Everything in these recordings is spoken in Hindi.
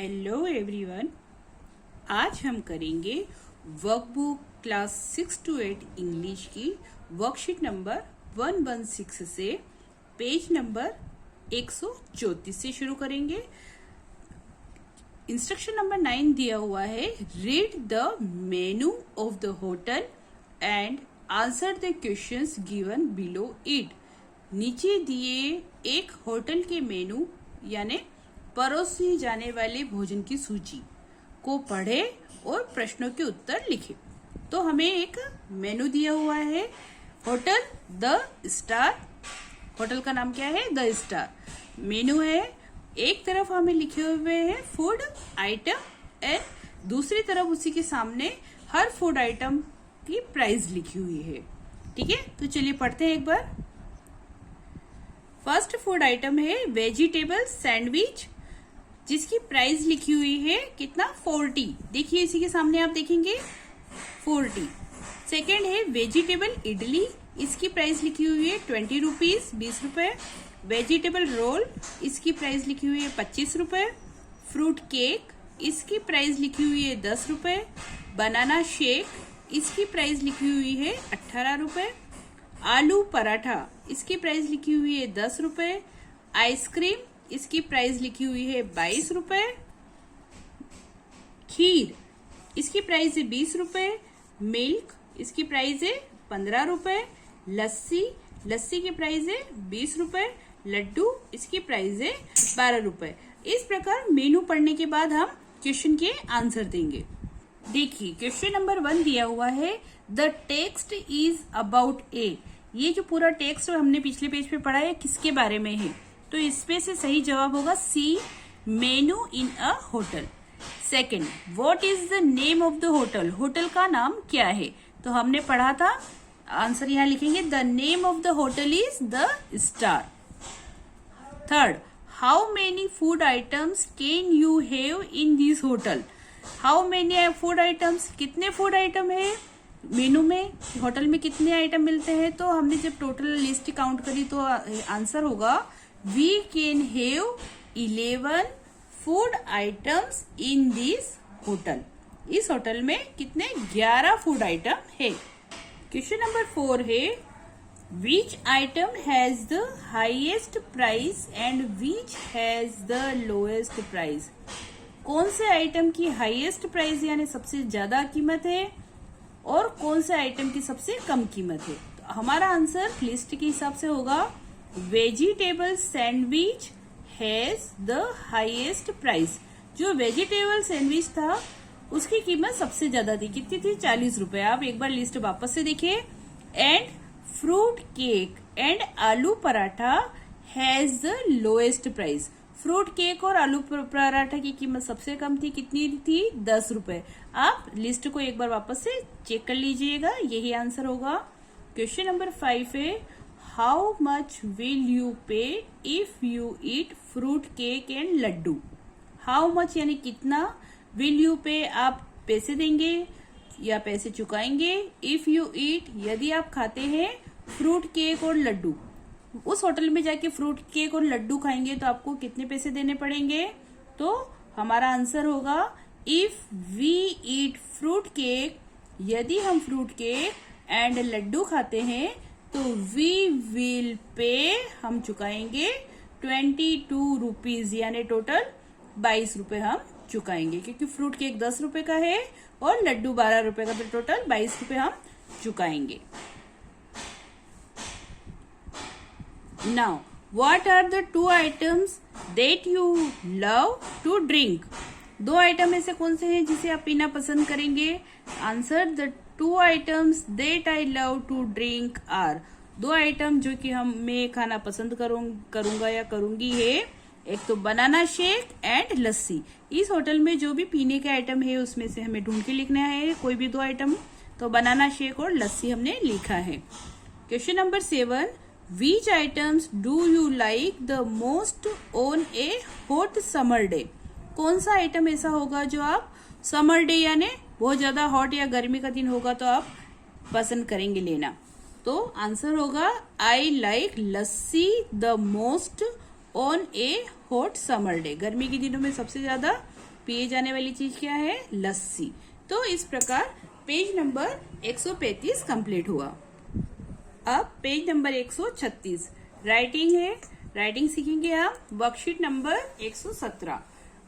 Hello everyone. आज हम करेंगे वर्कबुक क्लास 6 to 8 इंग्लिश की वर्कशीट नंबर 116 से पेज नंबर 134 से शुरू करेंगे। इंस्ट्रक्शन नंबर 9 दिया हुआ है, read the menu of the hotel and answer the questions given below it. नीचे दिए एक होटल के मेनू यानी परोसी जाने वाले भोजन की सूची को पढ़े और प्रश्नों के उत्तर लिखे। तो हमें एक मेनू दिया हुआ है, होटल द स्टार। होटल का नाम क्या है? The star. मेनू है, एक तरफ हमें लिखे हुए हैं फूड आइटम एंड दूसरी तरफ उसी के सामने हर फूड आइटम की प्राइस लिखी हुई है। ठीक है, तो चलिए पढ़ते हैं एक बार। फर्स्ट फूड आइटम है वेजिटेबल सैंडविच, जिसकी प्राइस लिखी हुई है कितना? 40। देखिए इसी के सामने आप देखेंगे 40। सेकेंड है वेजिटेबल इडली, इसकी प्राइस लिखी हुई है 20 रुपीज, 20 रुपए। वेजिटेबल रोल, इसकी प्राइस लिखी हुई है 25 रुपए। फ्रूट केक, इसकी प्राइस लिखी हुई है 10 रुपए। बनाना शेक, इसकी प्राइस लिखी हुई है 18 रुपए। आलू पराठा, इसकी प्राइस लिखी हुई है 10 रुपए। आइसक्रीम, इसकी प्राइस लिखी हुई है 22 रुपए। खीर, इसकी प्राइस है 20 रुपए। मिल्क, इसकी प्राइस है 15 रुपए। लस्सी, लस्सी की प्राइस है 20 रुपए। लड्डू, इसकी प्राइस है 12 रुपए। इस प्रकार मेनू पढ़ने के बाद हम क्वेश्चन के आंसर देंगे। देखिए क्वेश्चन नंबर 1 दिया हुआ है, द टेक्स्ट इज अबाउट ए। ये जो पूरा टेक्स्ट हमने पिछले पेज पे पढ़ा है किसके बारे में है? तो इसमें से सही जवाब होगा C, menu in a hotel. Second, what is the name of the hotel. Hotel का नाम क्या है? तो हमने पढ़ा था, आंसर यहाँ लिखेंगे, the name of the hotel is the star. Third, how many food items can you have in this hotel. How many food items, कितने फूड आइटम है मेनू में, होटल में कितने आइटम मिलते हैं? तो हमने जब टोटल लिस्ट काउंट करी तो आंसर होगा we can have 11 food items in this hotel. इस होटल में कितने? 11 फूड आइटम है। क्वेश्चन नंबर 4 है, which item has the highest price and which has the lowest price. कौन से आइटम की हाईएस्ट प्राइस यानी सबसे ज्यादा कीमत है और कौन से आइटम की सबसे कम कीमत है? तो हमारा आंसर लिस्ट के हिसाब से होगा vegetable sandwich has the highest price. जो वेजिटेबल सैंडविच था उसकी कीमत सबसे ज्यादा थी, कितनी थी? 40 रुपए। आप एक बार लिस्ट वापस से देखिए। एंड फ्रूट केक एंड आलू paratha has the lowest price. Fruit cake और आलू पराठा की कीमत सबसे कम थी, कितनी थी? 10 रुपए। आप लिस्ट को एक बार वापस से चेक कर लीजिएगा, यही आंसर होगा। क्वेश्चन नंबर 5 है, how much will you pay if you eat fruit cake and laddu. How much यानी कितना, विल यू पे आप पैसे देंगे या पैसे चुकाएंगे, इफ यू ईट यदि आप खाते हैं फ्रूट केक और लड्डू। उस होटल में जाके फ्रूट केक और लड्डू खाएंगे तो आपको कितने पैसे देने पड़ेंगे? तो हमारा आंसर होगा if we eat fruit cake, यदि हम फ्रूट केक एंड लड्डू खाते हैं तो वी विल पे, हम चुकाएंगे 22 रुपीज यानी टोटल 22 रुपए हम चुकाएंगे, क्योंकि फ्रूट केक 10 रुपए का है और लड्डू 12 रुपए का, तो टोटल 22 रुपए हम चुकाएंगे। Now, what are the 2 items that you love to drink? 2 item ऐसे कौन से हैं जिसे आप पीना पसंद करेंगे? Answer, the 2 items that I love to drink are। 2 item जो कि मैं खाना पसंद करूंगा या करूंगी है, एक तो बनाना शेक एंड लस्सी। इस होटल में जो भी पीने के आइटम है उसमें से हमें ढूंढ के लिखना है कोई भी 2 आइटम, तो बनाना शेक और लस्सी हमने लिखा है। Question number 7, Which items do you like the most on a hot summer day? कौन सा आइटम ऐसा होगा जो आप समर डे यानी बहुत ज्यादा हॉट या गर्मी का दिन होगा तो आप पसंद करेंगे लेना? तो आंसर होगा I like lassi the most on A hot summer day. गर्मी के दिनों में सबसे ज्यादा पिए जाने वाली चीज क्या है? लस्सी। तो इस प्रकार पेज नंबर 135 कंप्लीट हुआ। अब पेज नंबर 136 राइटिंग है। राइटिंग सीखेंगे आप। वर्कशीट नंबर 117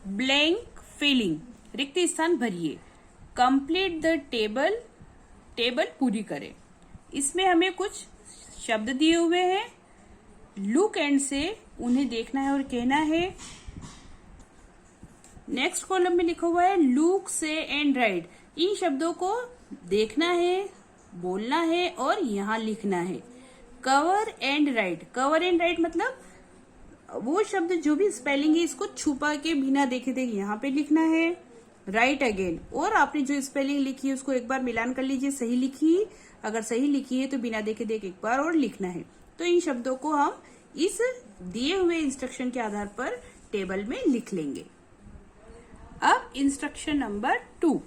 ब्लैंक फिलिंग, रिक्त स्थान भरिए। कंप्लीट द टेबल, टेबल पूरी करें। इसमें हमें कुछ शब्द दिए हुए हैं। लुक एंड से उन्हें देखना है और कहना है। नेक्स्ट कॉलम में लिखा हुआ है लुक से एंड राइट। इन शब्दों को देखना है, बोलना है और यहाँ लिखना है। Cover and right, cover and right मतलब वो शब्द जो भी स्पेलिंग है इसको छुपा के बिना देखे देखे यहाँ पे लिखना है। राइट अगेन, और आपने जो स्पेलिंग लिखी है उसको एक बार मिलान कर लीजिए, सही लिखी। अगर सही लिखी है तो बिना देखे देखे एक बार और लिखना है। तो इन शब्दों को हम इस दिए हुए इंस्ट्रक्शन के आधार पर टेबल में लिख लेंगे। अब instruction number 2,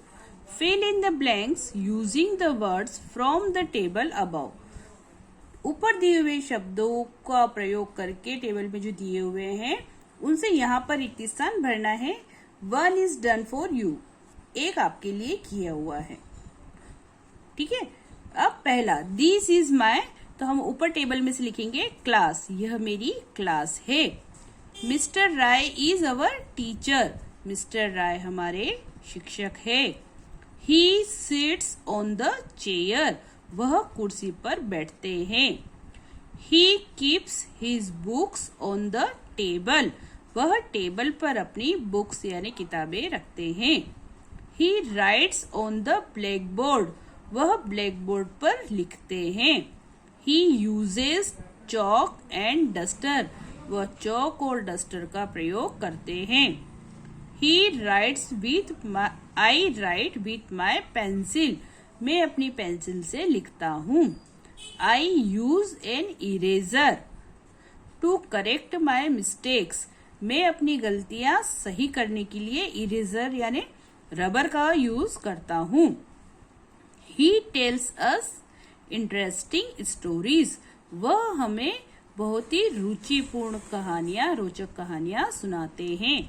fill in the blanks using the words from the table above. ऊपर दिए हुए शब्दों का प्रयोग करके टेबल में जो दिए हुए हैं उनसे यहाँ पर रिक्त स्थान भरना है। 1 इज डन फॉर यू, एक आपके लिए किया हुआ है। ठीक है। अब पहला दिस इज माई, तो हम ऊपर टेबल में से लिखेंगे क्लास, यह मेरी क्लास है। Mr Rai is our teacher, Mr Rai हमारे शिक्षक है। He sits on the chair, वह कुर्सी पर बैठते हैं। He keeps his books on the table, वह टेबल पर अपनी बुक्स यानी किताबें रखते हैं। He writes on the black board, वह ब्लैक बोर्ड पर लिखते हैं। He uses chalk and duster, वह चौक और डस्टर का प्रयोग करते हैं। He writes with I right with my pencil, मैं अपनी पेंसिल से लिखता हूँ। I use an eraser to correct my mistakes, मैं अपनी गलतियां सही करने के लिए इरेजर यानी रबर का यूज करता हूँ। He tells us interesting stories, वह हमें बहुत ही रुचिपूर्ण कहानियां, रोचक कहानियां सुनाते हैं।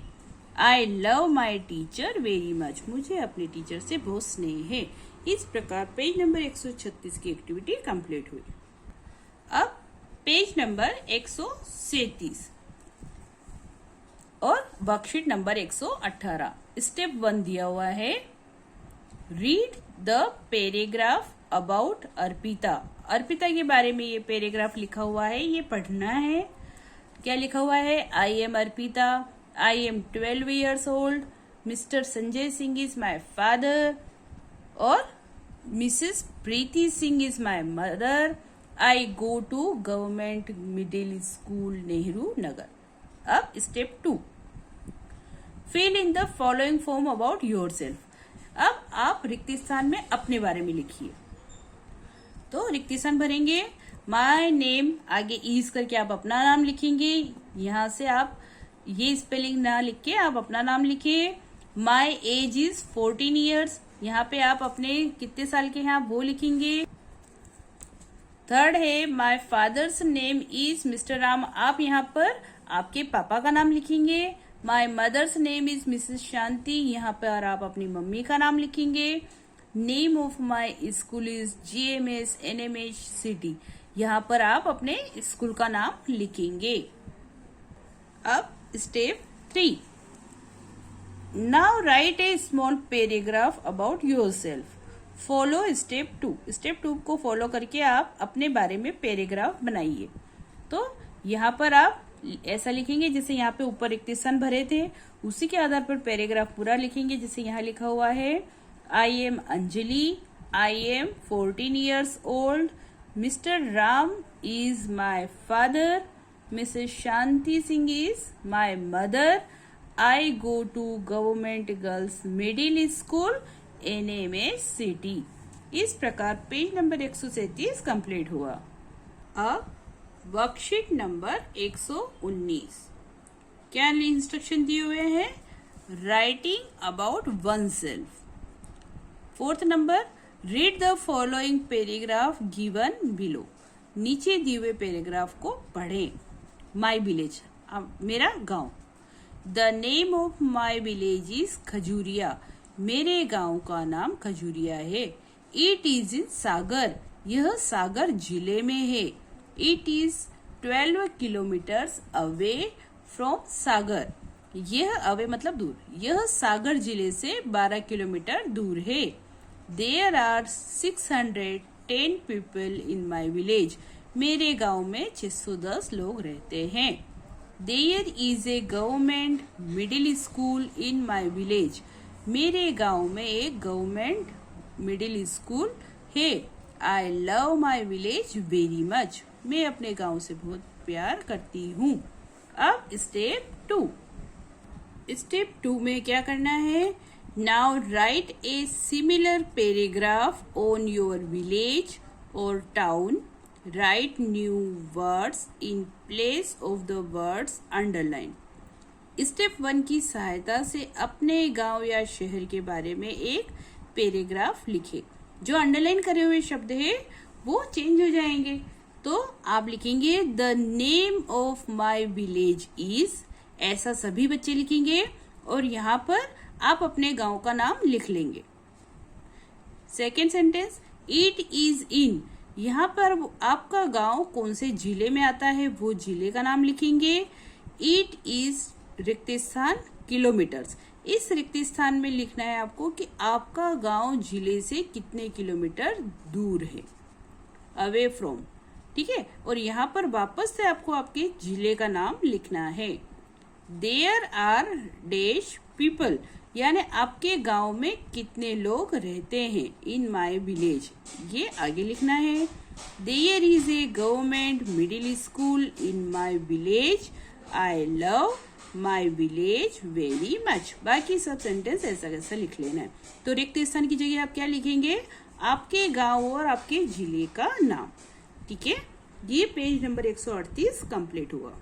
आई love my teacher very much, मुझे अपने टीचर से बहुत स्नेह है। इस प्रकार पेज नंबर 136 की एक्टिविटी कंप्लीट हुई। अब पेज नंबर 137 और वर्कशीट नंबर 118 स्टेप 1 दिया हुआ है। Read the paragraph about Arpita, Arpita के बारे में ये पैराग्राफ लिखा हुआ है, ये पढ़ना है। क्या लिखा हुआ है? I am Arpita, I am 12 years old, Mr Sanjay Singh is my father और Mrs Preeti Singh is my mother. I go to government middle school Nehru Nagar. अब step 2, fill in the following form about yourself. अब आप रिक्त स्थान में अपने बारे में लिखिए। तो रिक्त स्थान भरेंगे। माई नेम, आगे इज करके आप अपना नाम लिखेंगे। यहाँ से आप ये स्पेलिंग ना लिख के आप अपना नाम लिखिए। माई एज इज 14 years, यहाँ पे आप अपने कितने साल के हैं आप वो लिखेंगे। थर्ड है my father's name is Mr Ram, आप यहाँ पर आपके पापा का नाम लिखेंगे। My mother's name is Mrs Shanti, यहाँ पर आप अपनी मम्मी का नाम लिखेंगे। Name of my school is GMS NMH city, यहाँ पर आप अपने स्कूल का नाम लिखेंगे। अब step 3, now write a small paragraph about yourself. Follow step 2, step 2 को फॉलो करके आप अपने बारे में पैराग्राफ बनाइए। तो यहाँ पर आप ऐसा लिखेंगे जैसे यहाँ पे ऊपर रिक्त स्थान भरे थे, उसी के आधार पर पैराग्राफ पूरा लिखेंगे। जैसे यहाँ लिखा हुआ है I am Anjali, I am 14 years old, mister Ram is my father, missus Shanti Singh is my mother, I go to government girls middle school NMH city. इस प्रकार पेज नंबर 137 कंप्लीट हुआ। अब वर्कशीट नंबर 119, क्या इंस्ट्रक्शन दिए हुए हैं? Writing about one self. Fourth number, read the following paragraph given below, नीचे दिए हुए पैराग्राफ को पढ़ें। माई विलेज, मेरा गांव। The name of my village is Khajuria. मेरे गांव का नाम खजूरिया है। It is in Sagar. यह सागर जिले में है। It is 12 kilometres away from Sagar. यह अवे मतलब दूर। यह सागर जिले से 12 किलोमीटर दूर है। There are 610 people in my village. मेरे गांव में 610 लोग रहते हैं। There is a government middle school in my village. मेरे गांव में एक गवर्नमेंट मिडिल स्कूल है। I love my village very much. मैं अपने गांव से बहुत प्यार करती हूँ। अब स्टेप 2। स्टेप 2 में क्या करना है? Now write a similar paragraph on your village और town. Write new words in place of the words underline. Step 1 की सहायता से अपने गांव या शहर के बारे में एक पैराग्राफ लिखे। जो अंडरलाइन करे हुए शब्द है वो चेंज हो जाएंगे। तो आप लिखेंगे the name of my village is, ऐसा सभी बच्चे लिखेंगे और यहाँ पर आप अपने गांव का नाम लिख लेंगे। सेकेंड सेंटेंस, इट इज इन, यहाँ पर आपका गांव कौन से जिले में आता है वो जिले का नाम लिखेंगे। इट इज रिक्त स्थान किलोमीटर्स। इस रिक्त स्थान में लिखना है आपको कि आपका गांव जिले से कितने किलोमीटर दूर है, अवे फ्रॉम, ठीक है। और यहाँ पर वापस से आपको आपके जिले का नाम लिखना है। देयर आर डैश पीपल, यानी आपके गांव में कितने लोग रहते हैं। इन माई विलेज, ये आगे लिखना है। There is a government middle school in my village. I love my village very much. बाकी सब सेंटेंस ऐसा कैसा लिख लेना है। तो रिक्त स्थान की जगह आप क्या लिखेंगे? आपके गांव और आपके जिले का नाम, ठीक है। ये पेज नंबर 138 कंप्लीट हुआ।